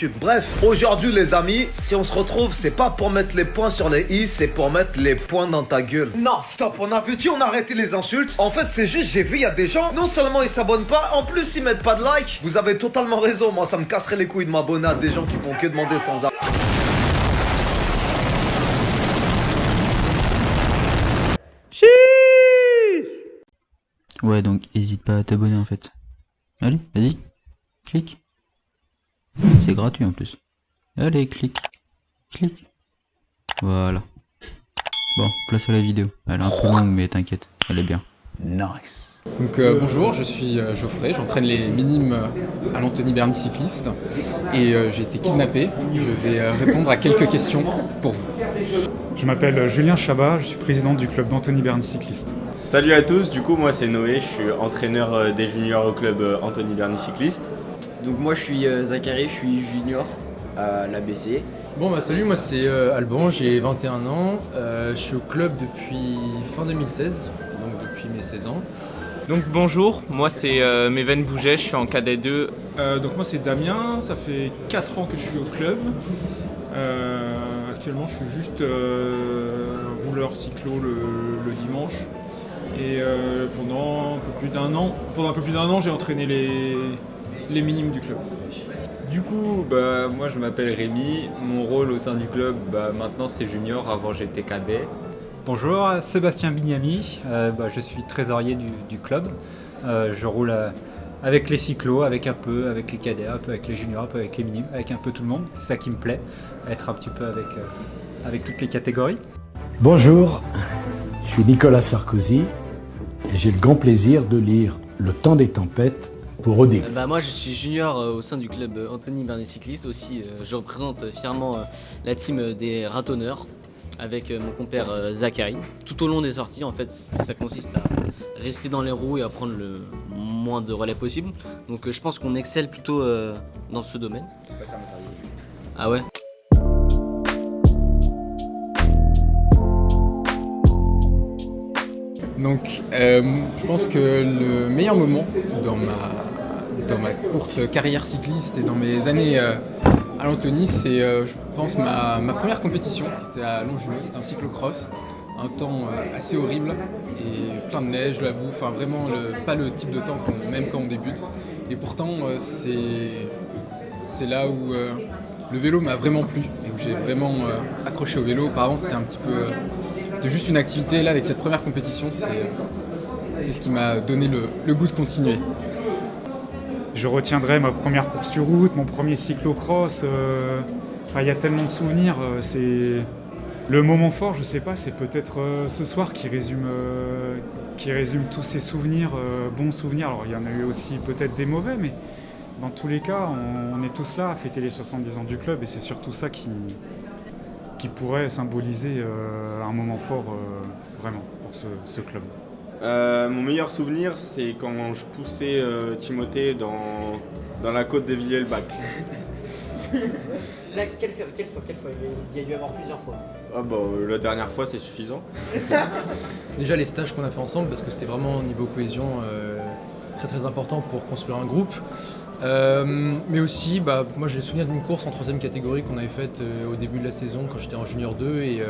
Bref, aujourd'hui les amis, si on se retrouve, c'est pas pour mettre les points sur les i, c'est pour mettre les points dans ta gueule. Non, stop, on avait dit on a arrêté les insultes. En fait, c'est juste, j'ai vu, il y a des gens, non seulement ils s'abonnent pas, en plus ils mettent pas de like. Vous avez totalement raison, moi ça me casserait les couilles de m'abonner à des gens qui font que demander sans arrêt. Ouais, donc hésite pas à t'abonner en fait. Allez, vas-y, clique. C'est gratuit en plus. Allez, clique. Clique. Voilà. Bon, place à la vidéo. Elle est un peu longue, mais t'inquiète, elle est bien. Nice. Donc bonjour, je suis Geoffrey, j'entraîne les minimes à l'Anthony Berny Cycliste et j'ai été kidnappé. Je vais répondre à quelques questions pour vous. Je m'appelle Julien Chabat, je suis président du club d'Anthony Berny Cycliste. Salut à tous, du coup moi c'est Noé, je suis entraîneur des juniors au club Anthony Berny Cycliste. Donc moi je suis Zachary, je suis junior à l'ABC. Bon bah salut, moi c'est Alban, j'ai 21 ans, je suis au club depuis fin 2016, donc depuis mes 16 ans. Donc bonjour, moi c'est Méven Bouget, je suis en cadet 2. Donc moi c'est Damien, ça fait 4 ans que je suis au club. Actuellement je suis juste rouleur cyclo le dimanche. Et pendant un peu plus d'un an, j'ai entraîné les minimes du club. Du coup, moi je m'appelle Rémi, mon rôle au sein du club maintenant c'est junior, avant j'étais cadet. Bonjour, Sébastien Bignami, je suis trésorier du club. Je roule avec les cyclos, avec les cadets, un peu avec les juniors, un peu avec les minimes, avec un peu tout le monde. C'est ça qui me plaît, être un petit peu avec toutes les catégories. Bonjour, je suis Nicolas Sarkozy et j'ai le grand plaisir de lire Le temps des tempêtes pour Odile. Moi je suis junior au sein du club Anthony Berny Cycliste. Aussi je représente fièrement la team des ratonneurs avec mon compère Zachary. Tout au long des sorties en fait ça consiste à rester dans les roues et à prendre le moins de relais possible. Donc je pense qu'on excelle plutôt dans ce domaine. C'est pas ça m'interview. Ah ouais. Donc je pense que le meilleur moment dans ma courte carrière cycliste et dans mes années à l'Anthony, c'est je pense ma première compétition qui était à Longjumeau, c'était un cyclocross, un temps assez horrible et plein de neige, de la boue, enfin vraiment pas le type de temps qu'on aime quand on débute. Et pourtant c'est là où le vélo m'a vraiment plu et où j'ai vraiment accroché au vélo. Auparavant c'était un petit peu c'était juste une activité. Là avec cette première compétition c'est ce qui m'a donné le goût de continuer. Je retiendrai ma première course sur route, mon premier cyclocross. Il y a tellement de souvenirs. C'est le moment fort, je sais pas, c'est peut-être ce soir qui résume tous ces souvenirs, bons souvenirs. Alors il y en a eu aussi peut-être des mauvais, mais dans tous les cas, on est tous là à fêter les 70 ans du club et c'est surtout ça qui pourrait symboliser un moment fort vraiment pour ce club. Mon meilleur souvenir c'est quand je poussais Timothée dans la côte de Villiers-le-Bac. Là, quelle fois Il y a dû y avoir plusieurs fois. La dernière fois c'est suffisant. Déjà les stages qu'on a fait ensemble, parce que c'était vraiment au niveau cohésion très très important pour construire un groupe. Mais aussi, moi j'ai le souvenir d'une course en 3ème catégorie qu'on avait faite au début de la saison quand j'étais en junior 2 et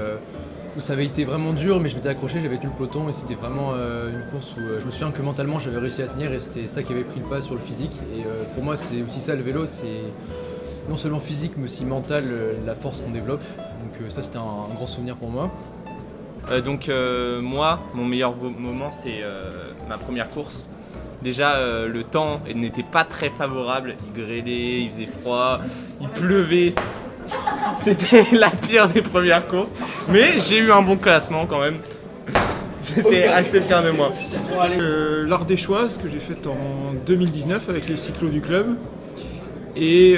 où ça avait été vraiment dur, mais je m'étais accroché, j'avais tenu le peloton et c'était vraiment une course où je me souviens que mentalement j'avais réussi à tenir et c'était ça qui avait pris le pas sur le physique. Et pour moi c'est aussi ça le vélo, c'est non seulement physique mais aussi mental, la force qu'on développe. Donc ça c'était un grand souvenir pour moi. Moi, mon meilleur moment c'est ma première course. Déjà le temps n'était pas très favorable, il grêlait, il faisait froid, il pleuvait. C'était la pire des premières courses, mais j'ai eu un bon classement quand même. J'étais assez fier de moi. L'Ardéchoise que j'ai faite en 2019 avec les cyclos du club. Et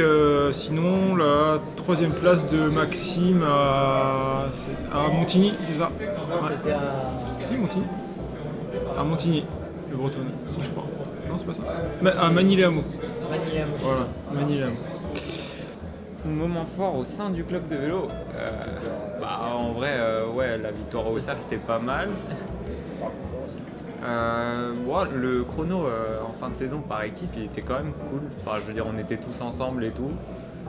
sinon la 3ème place de Maxime à Montigny, c'est ça? C'était à... Si, Montigny. À Montigny, le Bretonne, si je crois. Non, c'est pas ça. À Manille-les-Hameaux. Voilà, Manille-les-Hameaux. Mon moment fort au sein du club de vélo, en vrai, la victoire au SAF c'était pas mal. Le chrono en fin de saison par équipe il était quand même cool. Enfin, je veux dire, on était tous ensemble et tout.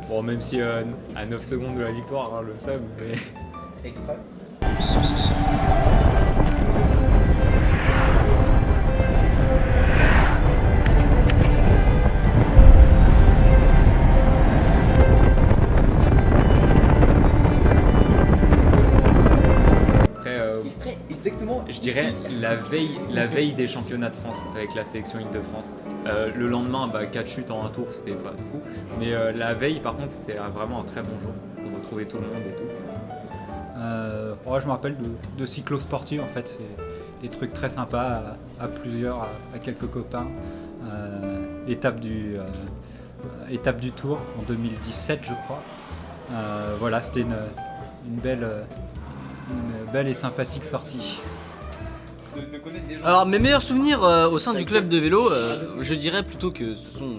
Bon, même si à 9 secondes de la victoire, hein, le seum, mais... Extrême. Exactement. Je dirais la veille des championnats de France avec la sélection Île-de-France. Le lendemain, 4 chutes en un tour, c'était pas fou. Mais la veille, par contre, c'était vraiment un très bon jour. On retrouvait tout le monde et tout. Je me rappelle de cyclo-sportif, en fait, c'est des trucs très sympas à plusieurs, à quelques copains. Étape du Tour en 2017, je crois. Voilà, c'était une belle et sympathique sortie. Alors mes meilleurs souvenirs au sein du club de vélo, je dirais plutôt que ce sont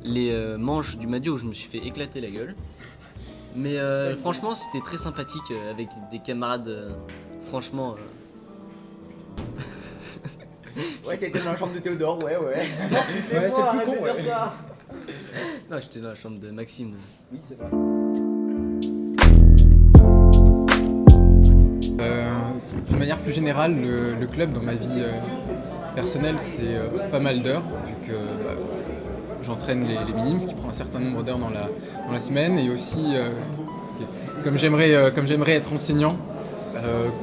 les manches du Madio où je me suis fait éclater la gueule. Mais franchement c'était très sympathique avec des camarades, franchement... Ouais, t'étais dans la chambre de Théodore, ouais. Ouais, c'est plus con, ouais. Non, j'étais dans la chambre de Maxime. Oui, c'est vrai. D'une manière plus générale, le club dans ma vie personnelle, c'est pas mal d'heures, vu que j'entraîne les minimes, ce qui prend un certain nombre d'heures dans la semaine, et aussi, comme j'aimerais être enseignant,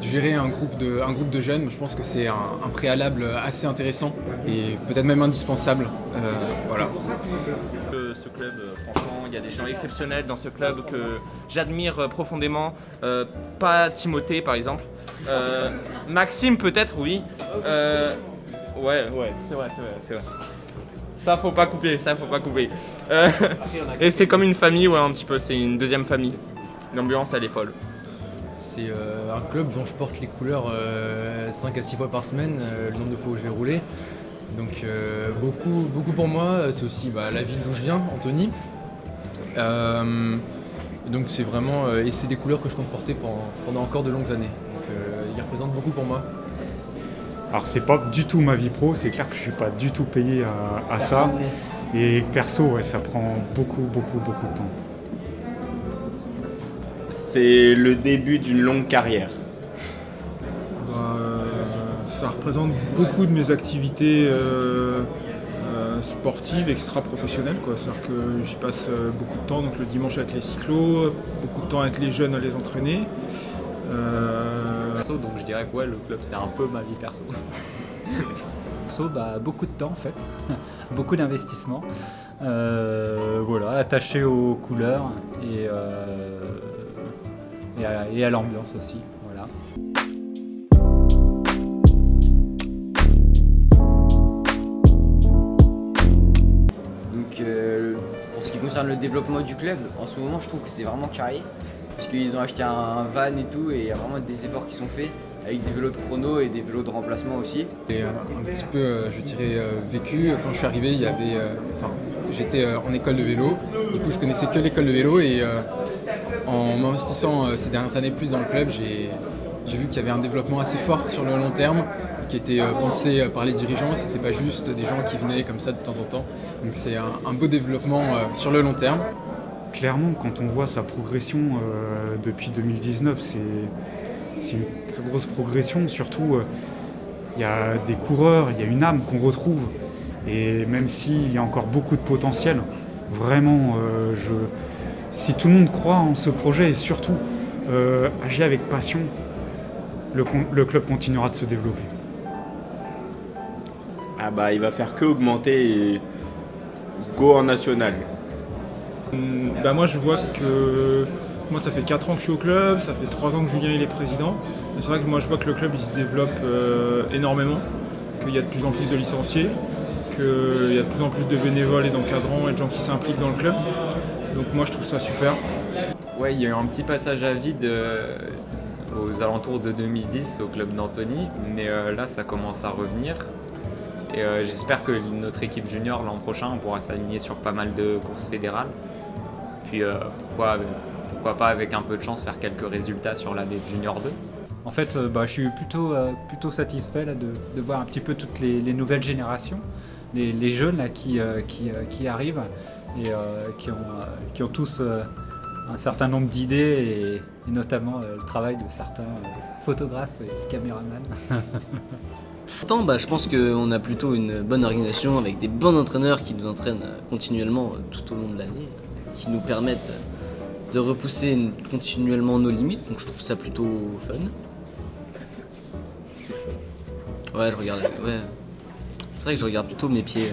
gérer un groupe de jeunes, je pense que c'est un préalable assez intéressant et peut-être même indispensable. Voilà. Ce club, franchement, il y a des gens exceptionnels dans ce club que j'admire profondément. Pas Timothée, par exemple. Maxime, peut-être, oui. Ouais, c'est vrai. Ça, faut pas couper. Et c'est comme une famille, ouais, un petit peu. C'est une deuxième famille. L'ambiance, elle est folle. C'est un club dont je porte les couleurs 5 à 6 fois par semaine, le nombre de fois où je vais rouler. Donc beaucoup pour moi, c'est aussi la ville d'où je viens, Antony. Donc c'est vraiment, et c'est des couleurs que je compte porter pendant encore de longues années. Donc ils représentent beaucoup pour moi. Alors c'est pas du tout ma vie pro, c'est clair que je suis pas du tout payé à ça. Et perso, ouais, ça prend beaucoup de temps. C'est le début d'une longue carrière. Ça représente beaucoup de mes activités sportives, extra-professionnelles, quoi. C'est-à-dire que j'y passe beaucoup de temps, donc le dimanche avec les cyclos, beaucoup de temps avec les jeunes à les entraîner. Donc je dirais que ouais, le club c'est un peu ma vie perso. Beaucoup de temps en fait, beaucoup d'investissement. Voilà, attaché aux couleurs et à l'ambiance aussi. Voilà. Donc pour ce qui concerne le développement du club, en ce moment je trouve que c'est vraiment carré. Parce qu'ils ont acheté un van et tout, et il y a vraiment des efforts qui sont faits, avec des vélos de chrono et des vélos de remplacement aussi. Et un petit peu, je dirais, vécu, quand je suis arrivé, il y avait, j'étais en école de vélo, du coup je connaissais que l'école de vélo, et en m'investissant ces dernières années plus dans le club, j'ai vu qu'il y avait un développement assez fort sur le long terme, qui était pensé par les dirigeants, c'était pas juste des gens qui venaient comme ça de temps en temps. Donc c'est un beau développement sur le long terme. Clairement, quand on voit sa progression depuis 2019, c'est une très grosse progression. Surtout, il y a des coureurs, il y a une âme qu'on retrouve. Et même s'il y a encore beaucoup de potentiel, vraiment, si tout le monde croit en ce projet et surtout agit avec passion, le club continuera de se développer. Il va faire que augmenter et go en national. Moi je vois que ça fait 4 ans que je suis au club, ça fait 3 ans que Julien il est président. Et c'est vrai que moi je vois que le club il se développe énormément, qu'il y a de plus en plus de licenciés, qu'il y a de plus en plus de bénévoles et d'encadrants et de gens qui s'impliquent dans le club. Donc moi je trouve ça super. Ouais, il y a eu un petit passage à vide aux alentours de 2010 au club d'Antony, mais là ça commence à revenir. Et j'espère que notre équipe junior l'an prochain on pourra s'aligner sur pas mal de courses fédérales. Puis pourquoi pas avec un peu de chance faire quelques résultats sur l'année junior 2. En fait, je suis plutôt satisfait là, de voir un petit peu toutes les nouvelles générations, les jeunes là, qui arrivent. et qui ont tous un certain nombre d'idées et notamment le travail de certains photographes et caméramans. Je pense qu'on a plutôt une bonne organisation avec des bons entraîneurs qui nous entraînent continuellement tout au long de l'année, qui nous permettent de repousser continuellement nos limites, donc je trouve ça plutôt fun. Ouais, je regarde. Ouais. C'est vrai que je regarde plutôt mes pieds.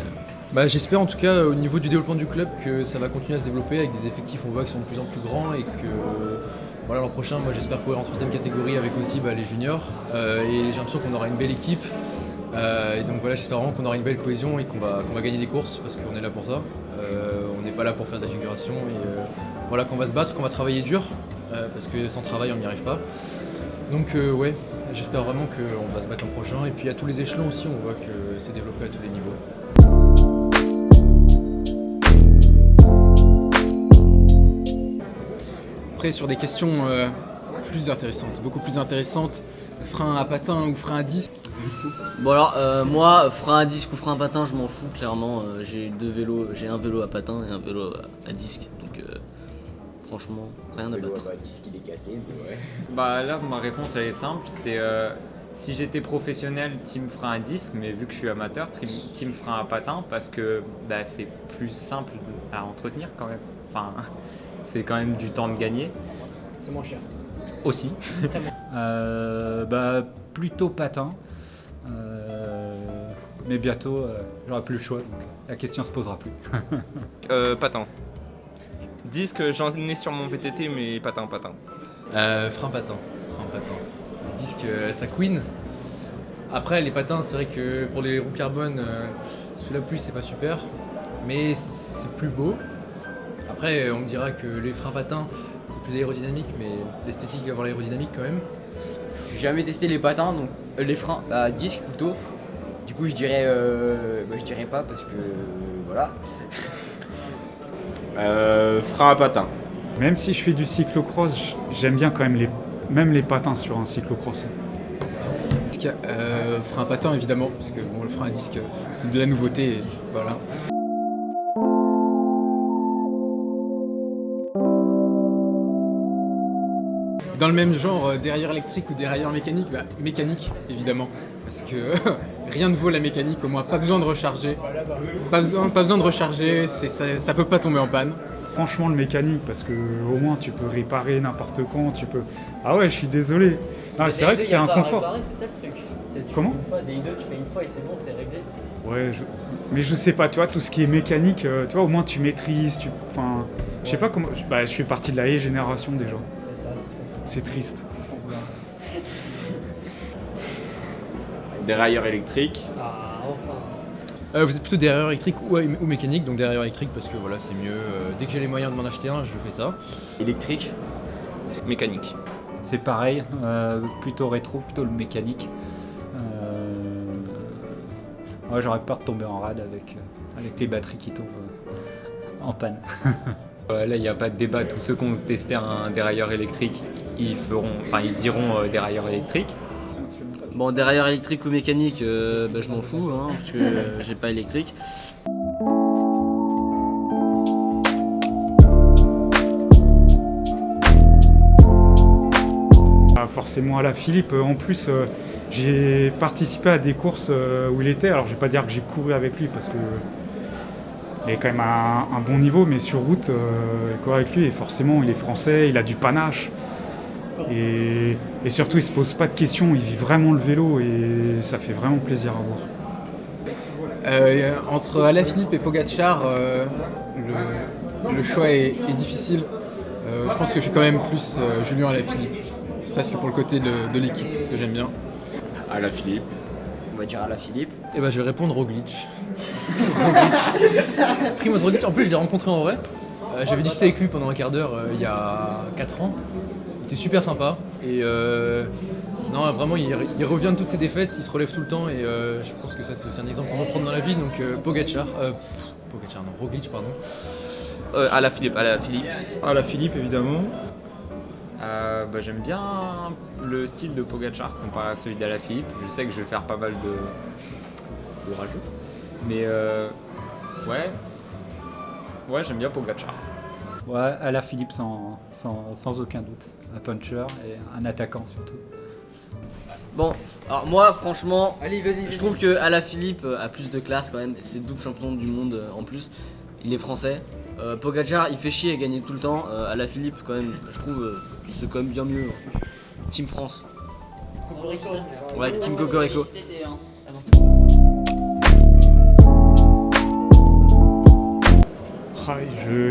J'espère en tout cas au niveau du développement du club que ça va continuer à se développer avec des effectifs on voit qui sont de plus en plus grands et que voilà, l'an prochain moi j'espère courir en 3ème catégorie avec aussi les juniors et j'ai l'impression qu'on aura une belle équipe et donc voilà, j'espère vraiment qu'on aura une belle cohésion et qu'on va gagner des courses parce qu'on est là pour ça. On n'est pas là pour faire de la figuration et voilà, qu'on va se battre, qu'on va travailler dur parce que sans travail on n'y arrive pas. Donc ouais, j'espère vraiment qu'on va se battre l'an prochain et puis à tous les échelons aussi on voit que c'est développé à tous les niveaux. Après sur des questions plus intéressantes, beaucoup plus intéressantes, frein à patin ou frein à disque. Bon alors moi, frein à disque ou frein à patin, je m'en fous clairement. J'ai deux vélos, j'ai un vélo à patin et un vélo à disque, donc franchement rien à battre. Le disque il est cassé, mais ouais. Bah là ma réponse elle est simple, c'est si j'étais professionnel, team frein à disque, mais vu que je suis amateur, team frein à patin parce que c'est plus simple à entretenir quand même. Enfin, c'est quand même du temps de gagner. C'est moins cher. Aussi. Plutôt patin. Mais bientôt, j'aurai plus le choix, donc la question se posera plus. Patin. Disque, j'en ai sur mon VTT, mais patin. Frein patin. Disque, ça queen. Après, les patins, c'est vrai que pour les roues carbone, sous la pluie, c'est pas super, mais c'est plus beau. Après, on me dira que les freins patins, c'est plus aérodynamique, mais l'esthétique va avoir l'aérodynamique quand même. J'ai jamais testé les patins, donc les freins à disque plutôt. Du coup, je dirais pas parce que voilà. Frein à patin. Même si je fais du cyclocross, j'aime bien quand même les patins sur un cyclocross. Frein à patin évidemment, parce que bon, le frein à disque, c'est de la nouveauté, et voilà. Dans le même genre, dérailleur électrique ou dérailleur mécanique, mécanique évidemment, parce que rien ne vaut la mécanique, au moins pas besoin de recharger, pas besoin de recharger, ça peut pas tomber en panne. Franchement le mécanique, parce que au moins tu peux réparer n'importe quand, tu peux... Ah ouais, je suis désolé. Non, c'est vrai que c'est un confort. C'est ça le truc. Comment ? Des I2, tu fais une fois et c'est bon, c'est réglé. Ouais, mais je sais pas, tu vois, tout ce qui est mécanique, tu vois, au moins tu maîtrises, enfin, je sais pas comment... je fais partie de la génération déjà. C'est ça, c'est ce que c'est. C'est triste. Dérailleur électrique. Ah, enfin. Vous êtes plutôt dérailleur électrique ou mécanique, donc dérailleur électrique parce que voilà, c'est mieux. Dès que j'ai les moyens de m'en acheter un, je fais ça. Électrique. Mécanique. C'est pareil, plutôt rétro, plutôt le mécanique. J'aurais peur de tomber en rade avec les batteries qui tombent en panne. Là, il n'y a pas de débat. Tous ceux qui ont testé un dérailleur électrique, ils diront dérailleur électrique. Bon, dérailleur électrique ou mécanique, je m'en fous, parce que j'ai pas électrique. Forcément à la Philippe, en plus j'ai participé à des courses où il était, alors je vais pas dire que j'ai couru avec lui parce que il est quand même à un bon niveau, mais sur route, courir avec lui, et forcément il est français, il a du panache et surtout il se pose pas de questions, il vit vraiment le vélo et ça fait vraiment plaisir à voir. Entre Alaphilippe et Pogacar, le choix est difficile. Je pense que je suis quand même plus Julien Alaphilippe. Serait-ce que pour le côté de l'équipe que j'aime bien. Alaphilippe. On va dire Alaphilippe. Et je vais répondre Roglic. Primoz Roglic, en plus je l'ai rencontré en vrai. J'avais discuté avec lui pendant un quart d'heure il y a 4 ans. Il était super sympa. Et non, vraiment il revient de toutes ses défaites, il se relève tout le temps et je pense que ça c'est aussi un exemple qu'on peut prendre dans la vie. Donc Roglic pardon. Alaphilippe. Alaphilippe évidemment. J'aime bien le style de Pogacar comparé à celui d'Alaphilippe. Je sais que je vais faire pas mal de rageux. Mais ouais, Ouais, j'aime bien Pogacar. Ouais, Alaphilippe sans aucun doute. Un puncher et un attaquant surtout. Bon, alors moi franchement, Allez, vas-y. je trouve que Alaphilippe a plus de classe quand même. C'est double champion du monde en plus. Il est français. Pogacar, il fait chier et gagner tout le temps. Alaphilippe, quand même, je trouve, c'est quand même bien mieux. Team France. Ouais, Team Cocorico.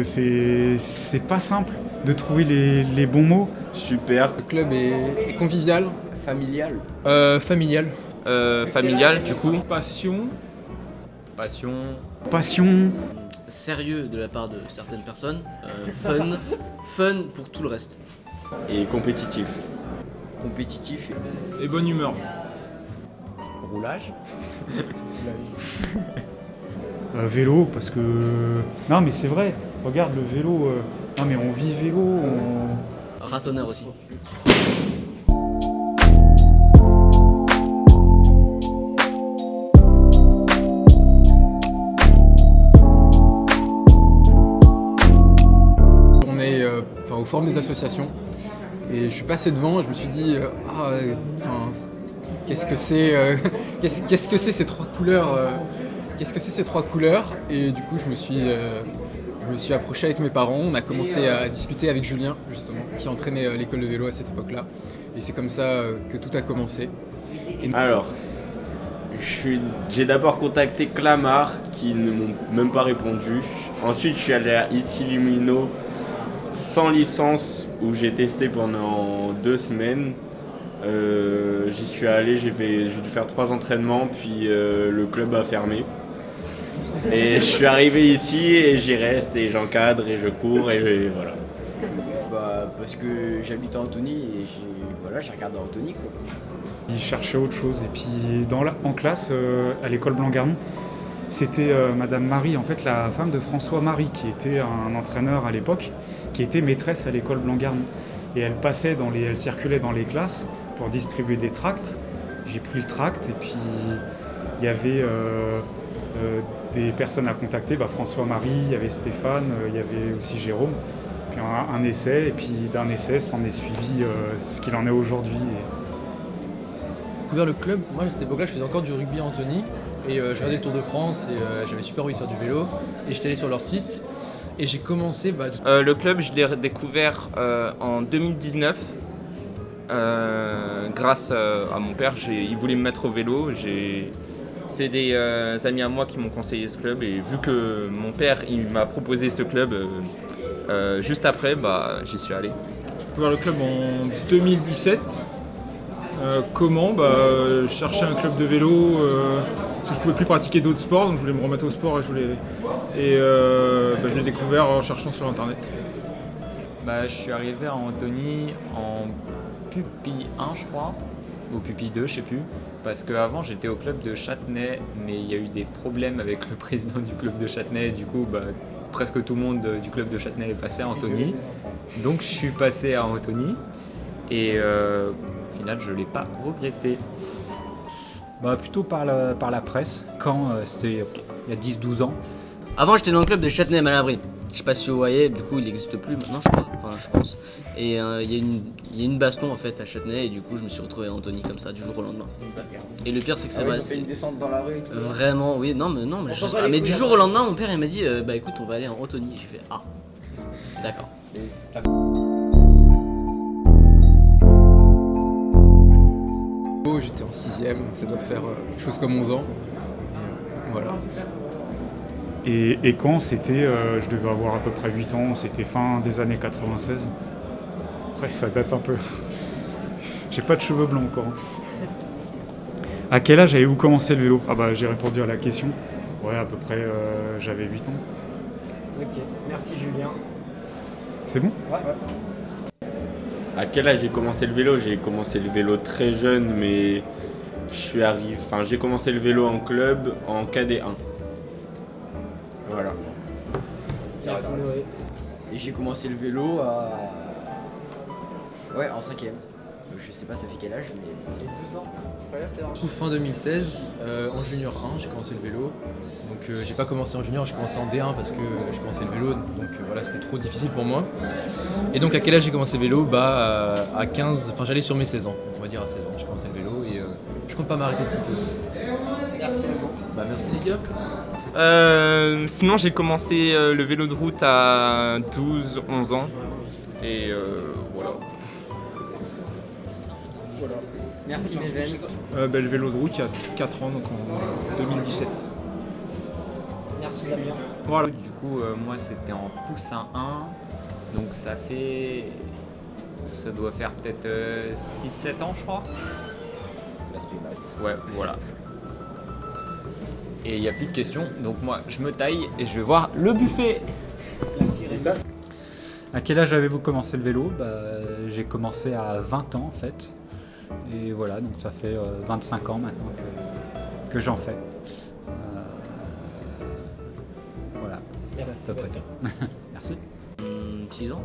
C'est pas simple de trouver les bons mots. Super. Le club est convivial. Familial. Familial. Familial, du coup. Passion. Passion. Sérieux de la part de certaines personnes. Fun pour tout le reste. Et compétitif. Compétitif. Et bonne humeur. Roulage. Vélo, parce que... Non mais c'est vrai, regarde le vélo... Non mais on vit vélo, Ratonneur aussi. On est au forum des associations et je suis passé devant et je me suis dit qu'est-ce que c'est qu'est-ce que c'est ces trois couleurs qu'est-ce que c'est ces trois couleurs et du coup je me suis approché avec mes parents, on a commencé à discuter avec Julien justement qui entraînait l'école de vélo à cette époque-là et c'est comme ça que tout a commencé. Alors, j'ai d'abord contacté Clamart qui ne m'ont même pas répondu. Ensuite, je suis allé à Ici Lumino sans licence où j'ai testé pendant 2 semaines. J'y suis allé, j'ai dû faire 3 entraînements, puis le club a fermé. Et je suis arrivé ici et j'y reste et j'encadre et je cours et voilà. Bah, parce que j'habite à Antony et j'ai regardé Antony quoi. Il cherchait autre chose. Et puis en classe, à l'école Blanc-Garnon, c'était Madame Marie, en fait la femme de François Marie, qui était un entraîneur à l'époque, qui était maîtresse à l'école Blanc-Garnon. Et elle circulait dans les classes pour distribuer des tracts. J'ai pris le tract et puis il y avait des personnes à contacter, François Marie, il y avait Stéphane, il y avait aussi Jérôme. Puis un essai, et puis d'un essai s'en est suivi ce qu'il en est aujourd'hui. J'ai découvert le club, moi à cette époque-là je faisais encore du rugby à Antony et je regardais le Tour de France et j'avais super envie de faire du vélo et j'étais allé sur leur site et j'ai commencé... Le club je l'ai découvert en 2019 grâce à mon père, il voulait me mettre au vélo. C'est des amis à moi qui m'ont conseillé ce club et vu que mon père il m'a proposé ce club juste après, j'y suis allé. J'ai découvert le club en 2017. Comment je cherchais un club de vélo parce que je pouvais plus pratiquer d'autres sports, donc je voulais me remettre au sport et je l'ai découvert en cherchant sur internet. Je suis arrivé à Antony en pupille 1 je crois, ou pupille 2 je sais plus, parce qu'avant j'étais au club de Châtenay mais il y a eu des problèmes avec le président du club de Châtenay et du coup presque tout le monde du club de Châtenay est passé à Antony, donc je suis passé à Antony et au final je l'ai pas regretté. Plutôt par la presse, quand c'était il y a 10-12 ans. Avant j'étais dans le club de Châtenay-Malabry. Je sais pas si vous voyez, du coup il n'existe plus maintenant je crois, je pense. Et il y a une baston en fait à Châtenay et du coup je me suis retrouvé à Antony comme ça du jour au lendemain. Et le pire c'est que c'est vrai. Ils ont fait une descente dans la rue. Vraiment, oui, mais du jour au lendemain mon père il m'a dit écoute on va aller en Antony. J'ai fait d'accord. J'étais en 6ème, ça doit faire quelque chose comme 11 ans. Et, voilà. Et quand c'était, je devais avoir à peu près 8 ans, c'était fin des années 96. Ouais, ça date un peu. J'ai pas de cheveux blancs encore. À quel âge avez-vous commencé le vélo ? J'ai répondu à la question. Ouais, à peu près, j'avais 8 ans. Ok, merci Julien. C'est bon ? Ouais. À quel âge j'ai commencé le vélo ? J'ai commencé le vélo très jeune, mais j'ai commencé le vélo en club en KD1. Voilà. Merci Noé. Et j'ai commencé le vélo en 5ème. Je sais pas ça fait quel âge, mais ça fait 12 ans. Du coup, fin 2016, en junior 1, j'ai commencé le vélo. Donc j'ai pas commencé en junior, j'ai commencé en D1 parce que je commençais le vélo, donc voilà, c'était trop difficile pour moi. Et donc à quel âge j'ai commencé le vélo? Bah à 15, enfin j'allais sur mes 16 ans, donc on va dire à 16 ans, j'ai commencé le vélo et je compte pas m'arrêter de sitôt. Merci beaucoup. Bah merci les gars. Sinon, j'ai commencé le vélo de route à 12-11 ans. Et voilà. Merci Neven. Le vélo de route il y a 4 ans, donc en 2017. Merci Damien. Voilà. Du coup, moi c'était en poussin 1, donc ça doit faire peut-être 6-7 ans je crois. L'aspect maths. Ouais, voilà. Et il n'y a plus de questions, donc moi je me taille et je vais voir le buffet. Merci Rémi. À quel âge avez-vous commencé le vélo? J'ai commencé à 20 ans en fait. Et voilà, donc ça fait 25 ans maintenant que j'en fais. Voilà. Merci Ça peut être. Merci. 6 ans.